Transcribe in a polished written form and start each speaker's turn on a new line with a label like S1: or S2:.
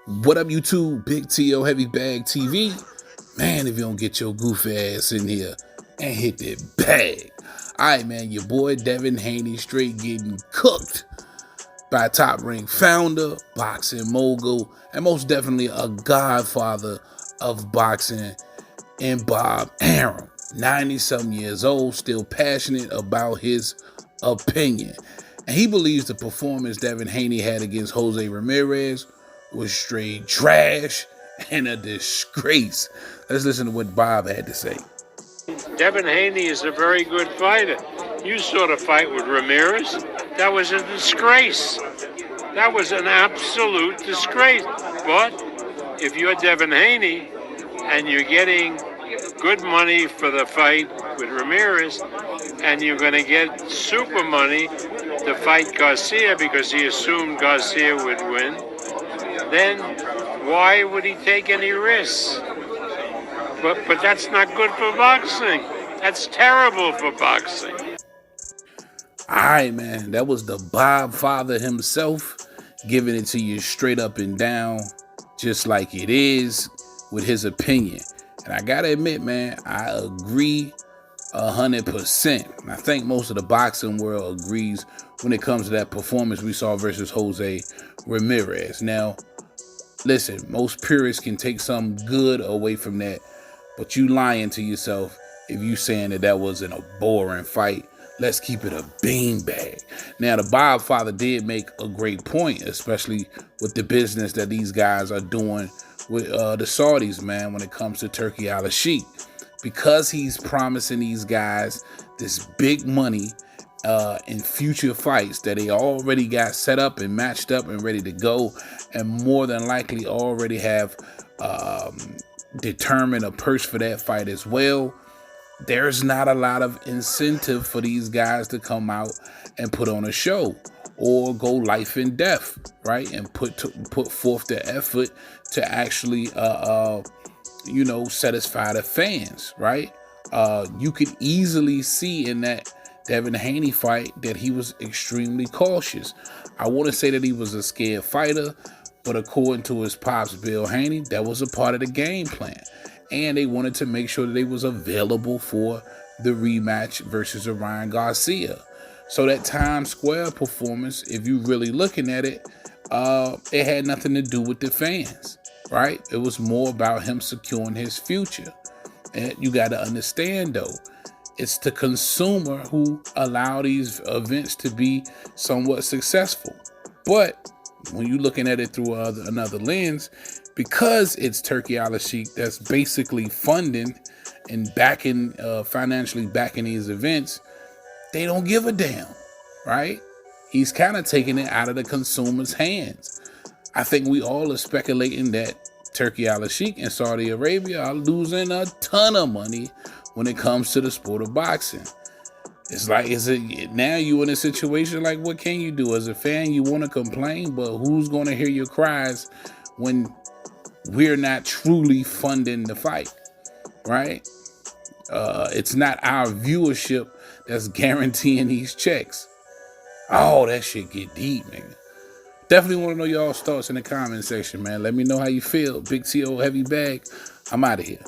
S1: What up, YouTube? Big T.O. Heavy Bag TV. Man, if you don't get your goofy ass in here and hit that bag. All right, man, your boy Devin Haney straight getting cooked by Top Rank founder, boxing mogul, and most definitely a godfather of boxing in Bob Arum. 90-something years old, still passionate about his opinion. And he believes the performance Devin Haney had against Jose Ramirez was straight trash and a disgrace. Let's listen to what Bob had to say.
S2: Devin Haney is a very good fighter. You saw the fight with Ramirez. That was a disgrace. That was an absolute disgrace. But if you're Devin Haney and you're getting good money for the fight with Ramirez and you're going to get super money to fight Garcia because he assumed Garcia would win, then why would he take any risks? But that's not good for boxing. That's terrible for boxing.
S1: All right, man. That was the Bob father himself giving it to you straight up and down, just like it is, with his opinion. And I got to admit, man, I agree 100%. I think most of the boxing world agrees when it comes to that performance we saw versus Jose Ramirez. Now, listen, most purists can take some good away from that, but you lying to yourself if you saying that wasn't a boring fight. Let's keep it a beanbag. Now, the Bob father did make a great point, especially with the business that these guys are doing with the Saudis, man, when it comes to Turkey al-Sheikh. Because he's promising these guys this big money in future fights that they already got set up and matched up and ready to go, and more than likely already have determined a purse for that fight as well. There's not a lot of incentive for these guys to come out and put on a show or go life and death, right? And put forth the effort to actually, satisfy the fans, right? You could easily see in that Devin Haney fight that he was extremely cautious. I want to say that he was a scared fighter, but according to his pops, Bill Haney, that was a part of the game plan. And they wanted to make sure that they was available for the rematch versus Ryan Garcia. So that Times Square performance, if you really looking at it, it had nothing to do with the fans, right? It was more about him securing his future. And you got to understand, though, it's the consumer who allow these events to be somewhat successful. But when you're looking at it through another lens, because it's Turkey al-Sheikh that's basically funding and backing, financially backing these events, they don't give a damn, right? He's kind of taking it out of the consumer's hands. I think we all are speculating that Turkey al-Sheikh and Saudi Arabia are losing a ton of money when it comes to the sport of boxing. It's like, now you in a situation like, what can you do? As a fan, you want to complain, but who's going to hear your cries when we're not truly funding the fight, right? It's not our viewership that's guaranteeing these checks. Oh, that shit get deep, nigga. Definitely want to know y'all's thoughts in the comment section, man. Let me know how you feel. Big T.O. Heavy Bag. I'm out of here.